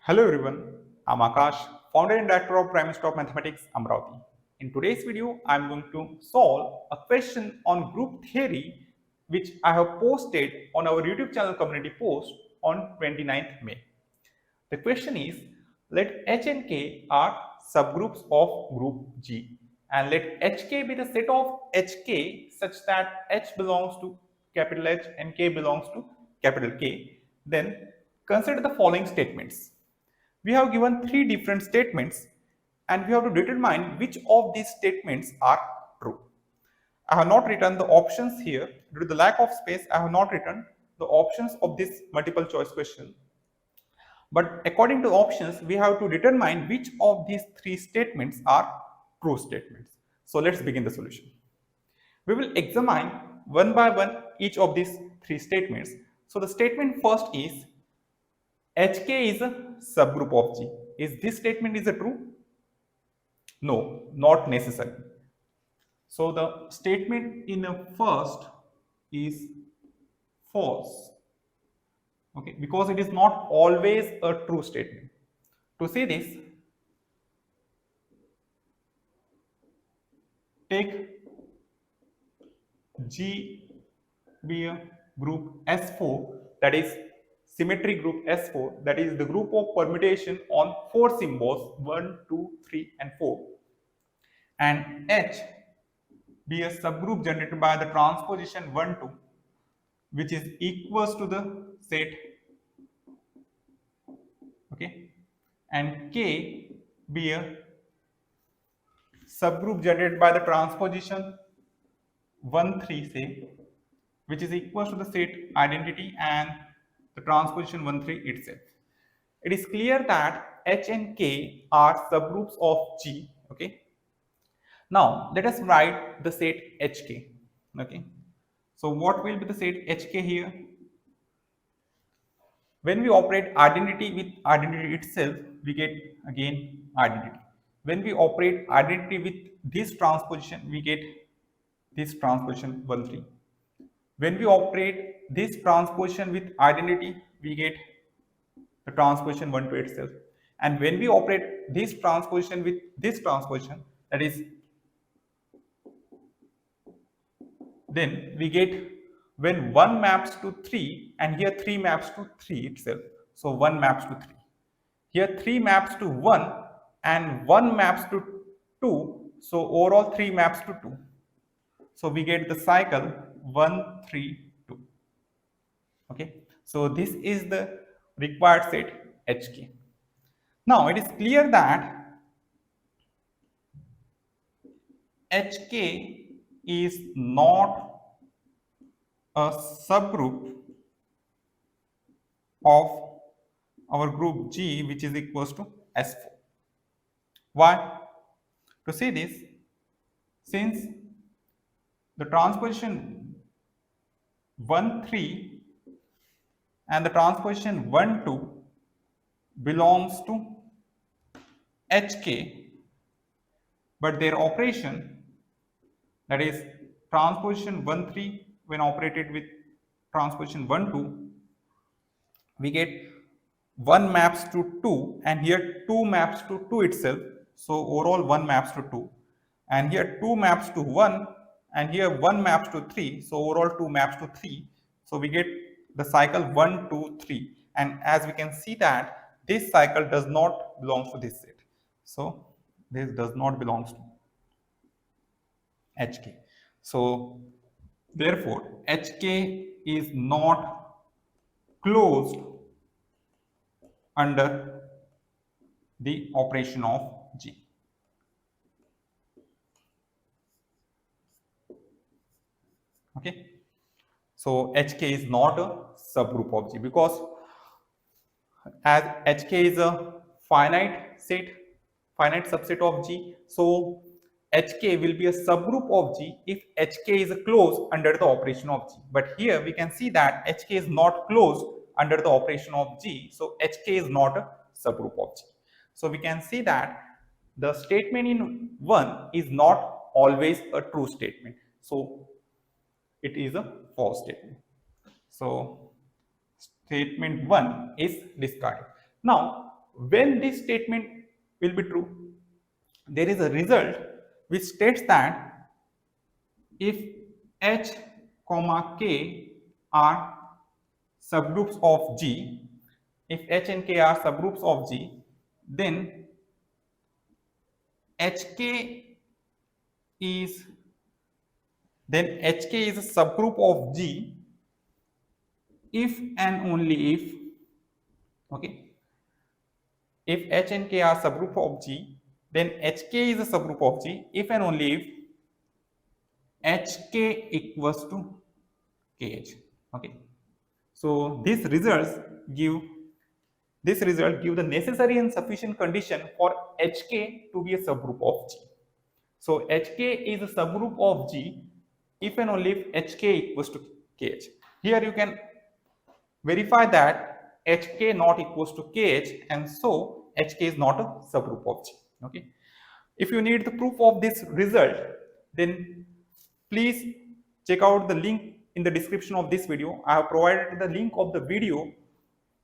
Hello everyone, I'm Akash, founder and director of Prime Minister of Mathematics, Amravati. In today's video, I'm going to solve a question on group theory which I have posted on our YouTube channel community post on 29th May. The question is, let H and K are subgroups of group G and let HK be the set of HK such that H belongs to capital H and K belongs to capital K. Then consider the following statements. We have given three different statements and we have to determine which of these statements are true. I have not written the options here. Due to the lack of space, I have not written the options of this multiple choice question. But according to options, we have to determine which of these three statements are true statements. So let's begin the solution. We will examine one by one each of these three statements. So the statement first is HK is a subgroup of G. Is this statement is a true? No, not necessary. So the statement in the first is false. Okay, because it is not always a true statement. To see this, take G be a group S4, that is symmetric group S4, that is the group of permutation on four symbols 1, 2, 3 and 4, and H be a subgroup generated by the transposition 1, 2, which is equals to the set, okay, and K be a subgroup generated by the transposition 1, 3 say, which is equals to the set identity and the transposition 1, 3 itself. It is clear that H and K are subgroups of G. Okay. Now let us write the set HK. Okay. So what will be the set HK here? When we operate identity with identity itself, we get again identity. When we operate identity with this transposition, we get this transposition 1, 3. When we operate this transposition with identity, we get the transposition 1, 2 itself. And when we operate this transposition with this transposition, that is, then we get when 1 maps to 3 and here 3 maps to 3 itself. So 1 maps to 3. Here 3 maps to 1 and 1 maps to 2. So overall 3 maps to 2. So we get the cycle 1, 3, 2. Okay. So this is the required set HK. Now it is clear that HK is not a subgroup of our group G, which is equals to S4. Why? To see this, since the transposition 1, 3 and the transposition 1, 2 belongs to HK, but their operation, that is transposition 1, 3 when operated with transposition 1, 2, we get 1 maps to 2 and here 2 maps to 2 itself. So overall 1 maps to 2 and here 2 maps to 1 and here 1 maps to 3. So overall 2 maps to 3. So we get the cycle 1, 2, 3. And as we can see that this cycle does not belong to this set. So this does not belong to HK. So therefore HK is not closed under the operation of G. Okay. So HK is not a subgroup of G because as HK is a finite subset of G, so HK will be a subgroup of G if HK is closed under the operation of G. But here we can see that HK is not closed under the operation of G, so HK is not a subgroup of G. So we can see that the statement in 1 is not always a true statement. So it is a false statement. So statement 1 is discarded. Now when this statement will be true? There is a result which states that if H comma K are subgroups of G, if H and K are subgroups of G, then HK is a subgroup of G if and only if, okay, if H and K are subgroup of G, then HK is a subgroup of G if and only if HK equals to KH. Okay. So this result give the necessary and sufficient condition for HK to be a subgroup of G. So HK is a subgroup of G if and only if HK equals to KH. Here you can verify that HK not equals to KH, and so HK is not a subgroup of G. Okay. If you need the proof of this result, then please check out the link in the description of this video. I have provided the link of the video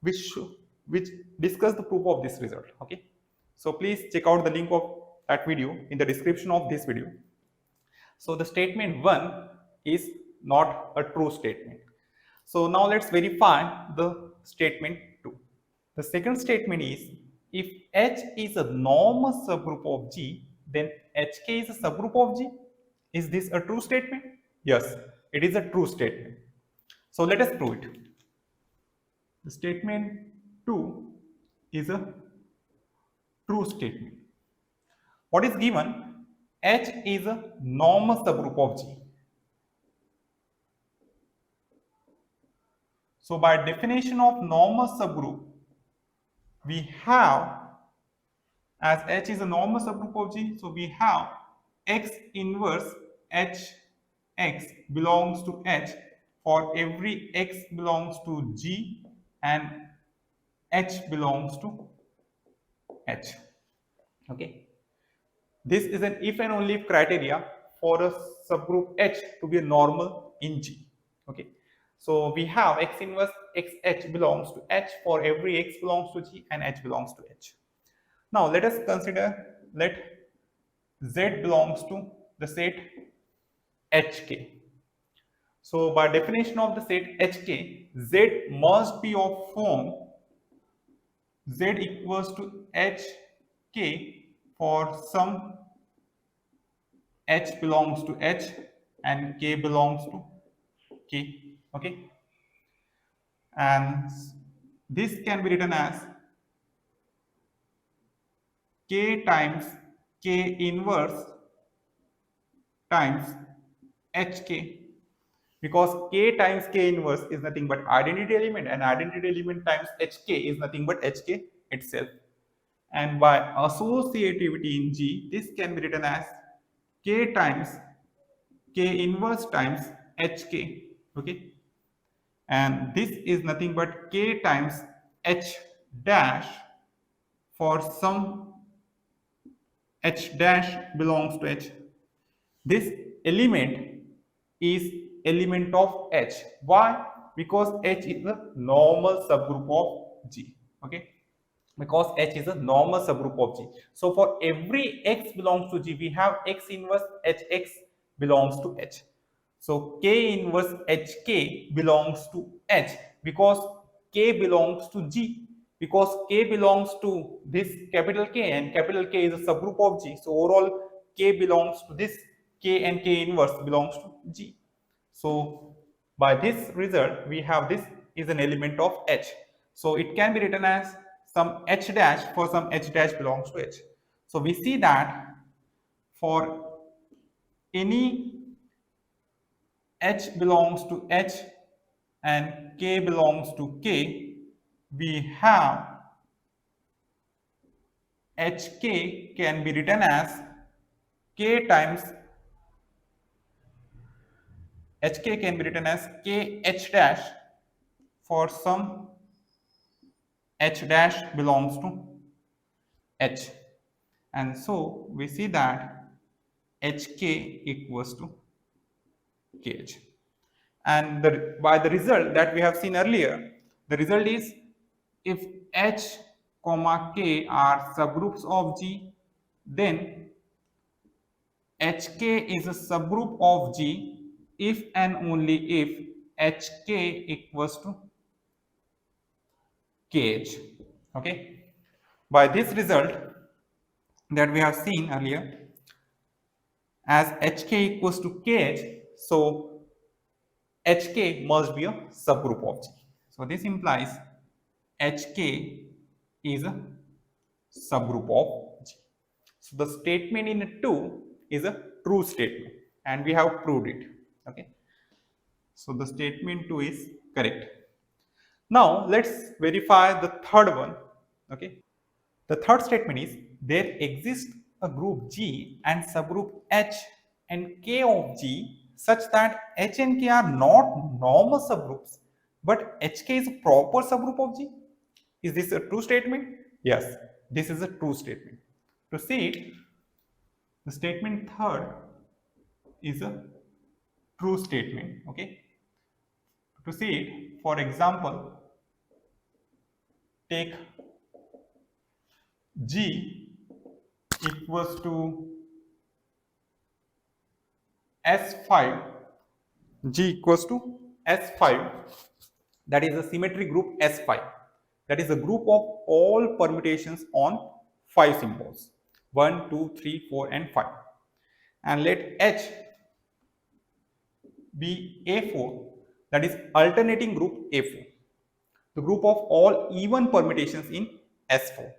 which discuss the proof of this result. Okay. So please check out the link of that video in the description of this video. So the statement 1 is not a true statement. So now let's verify the statement 2. The second statement is, if H is a normal subgroup of G, then HK is a subgroup of G. Is this a true statement? Yes, it is a true statement. So let us prove it. The statement 2 is a true statement. What is given? H is a normal subgroup of G. So by definition of normal subgroup, we have, as H is a normal subgroup of G, so we have X inverse X belongs to H for every X belongs to G and H belongs to H. Okay. This is an if and only if criteria for a subgroup H to be a normal in G. Okay. So we have X inverse XH belongs to H for every X belongs to G and H belongs to H. Now let us consider, let Z belongs to the set HK. So by definition of the set HK, Z must be of form Z equals to HK for some H belongs to H and K belongs to K. Okay. And this can be written as K times K inverse times HK, because K times K inverse is nothing but identity element, and identity element times HK is nothing but HK itself. And by associativity in G, this can be written as K times K inverse times HK. Okay. And this is nothing but K times H dash for some H dash belongs to H. This element is element of H. Why? Because H is a normal subgroup of G. Okay. Because H is a normal subgroup of G. So for every X belongs to G, we have X inverse HX belongs to H. So K inverse HK belongs to H because K belongs to G. Because K belongs to this capital K and capital K is a subgroup of G. So overall K belongs to this K and K inverse belongs to G. So by this result, we have this is an element of H. So it can be written as some H dash for some H dash belongs to H. So we see that for any H belongs to H and K belongs to K, we have HK can be written as K times HK can be written as KH dash for some H dash belongs to H. And so we see that HK equals to KH. And by the result that we have seen earlier, the result is if H comma K are subgroups of G, then HK is a subgroup of G if and only if HK equals to KH. Okay. By this result that we have seen earlier, as HK equals to KH, so HK must be a subgroup of G. So this implies HK is a subgroup of G. So the statement in 2 is a true statement and we have proved it. Okay. So the statement 2 is correct. Now let's verify the third one. Okay. The third statement is there exists a group G and subgroup H and K of G such that H and K are not normal subgroups but HK is a proper subgroup of G. Is this a true statement? Yes, this is a true statement. To see it, the statement third is a true statement. Okay. To see it, for example, take G equals to S5, G equals to S5, that is a symmetric group S5, that is a group of all permutations on 5 symbols 1, 2, 3, 4 and 5, and let H be A4, that is alternating group A4, the group of all even permutations in S4.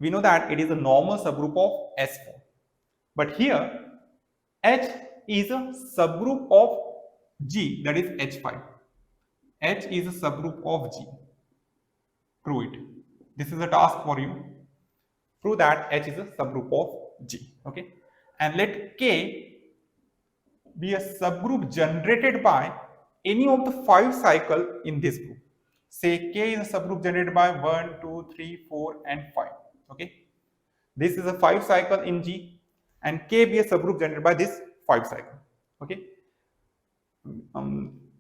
We know that it is a normal subgroup of S4, but here H is a subgroup of G, that is H5. H is a subgroup of G. Prove it. This is a task for you. Prove that H is a subgroup of G. Okay. And let K be a subgroup generated by any of the 5 cycles in this group. Say K is a subgroup generated by 1, 2, 3, 4 and 5. Okay. This is a 5 cycle in G and K be a subgroup generated by this 5 cycle. Okay.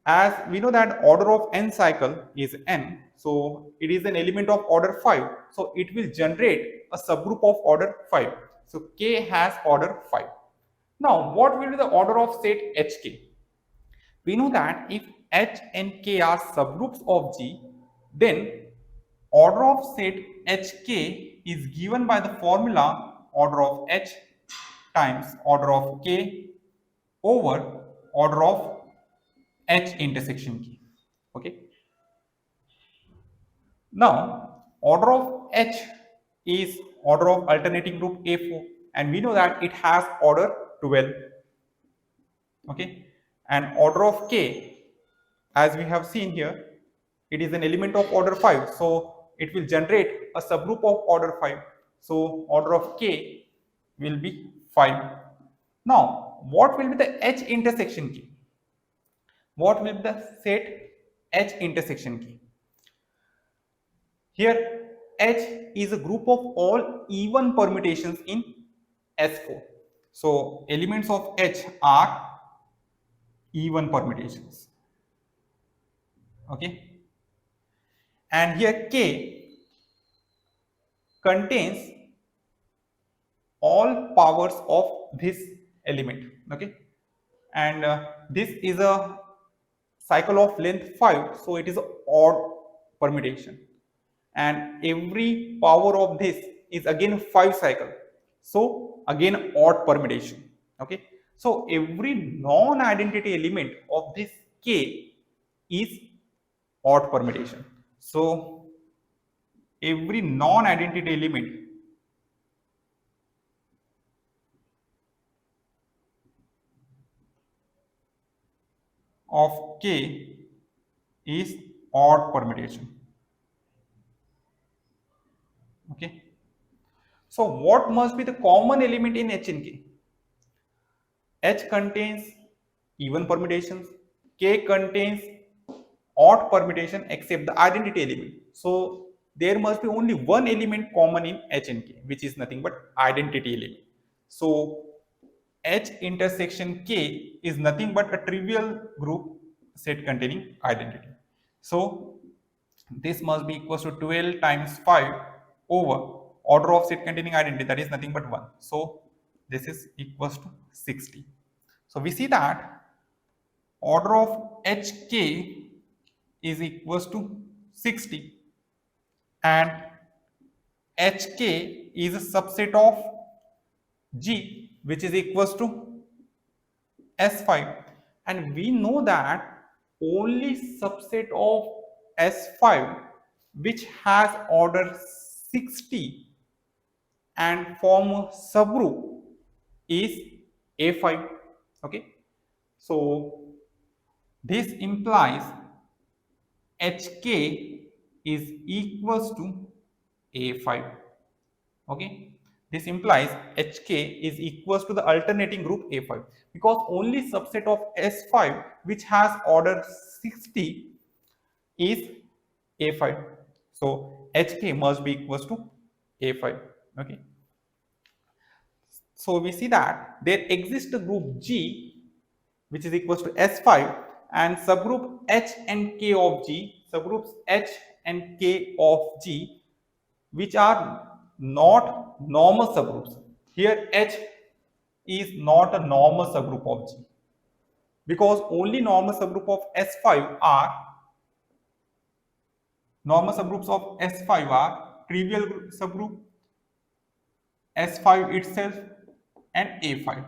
As we know that order of n cycle is n, so it is an element of order 5, so it will generate a subgroup of order 5. So K has order 5. Now what will be the order of set HK? We know that if H and K are subgroups of G, then order of set HK is given by the formula order of H times order of K over order of H intersection K. Okay. Now order of H is order of alternating group A4 and we know that it has order 12. Okay. And order of K, as we have seen here, it is an element of order 5, so it will generate a subgroup of order 5. So order of K will be 5. Now what will be the H intersection K? What will be the set H intersection K? Here H is a group of all even permutations in S4. So elements of H are even permutations. Okay. And here K contains all powers of this element. Okay. And this is a cycle of length 5, so it is an odd permutation. And every power of this is again 5 cycle, so again odd permutation. Okay. So every non-identity element of this K is odd permutation. So every non-identity element of K is odd permutation. Okay. So what must be the common element in H and K? H contains even permutations, K contains odd permutation except the identity element. So there must be only one element common in H and K, which is nothing but identity element. So H intersection K is nothing but a trivial group set containing identity. So this must be equals to 12 times 5 over order of set containing identity, that is nothing but 1. So this is equals to 60. So we see that order of hk is equals to 60 and hk is a subset of g which is equals to S5, and we know that only subset of S5 which has order 60 and form a subgroup is A5. Okay, so this implies HK is equals to A5. Okay, this implies HK is equals to the alternating group A5 because only subset of S5 which has order 60 is A5. So HK must be equals to A5. Okay, so we see that there exists a group G which is equals to S5 and subgroup H and K of G, subgroups H and K of G which are not normal subgroups. Here H is not a normal subgroup of G because only normal subgroup of S5 are normal subgroups of S5 are trivial subgroup, S5 itself and A5.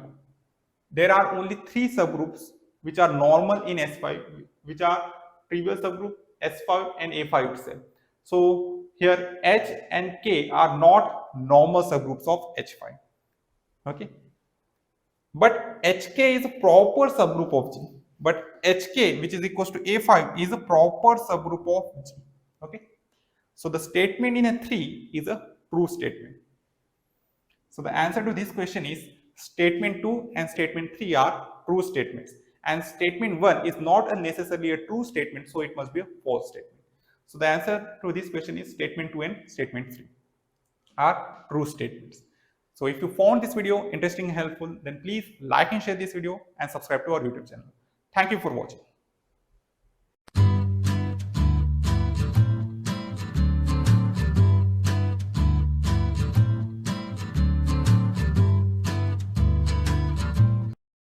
There are only three subgroups which are normal in S5 which are trivial subgroup, S5 and A5 itself. So here H and K are not normal subgroups of H5. Okay, but HK is a proper subgroup of G, but HK which is equals to A5 is a proper subgroup of G. Okay, so the statement in A3 is a true statement. So the answer to this question is statement 2 and statement 3 are true statements, and statement 1 is not necessarily a true statement, so it must be a false statement. So the answer to this question is statement 2 and statement 3 are true statements. So if you found this video interesting and helpful, then please like and share this video and subscribe to our YouTube channel. Thank you for watching.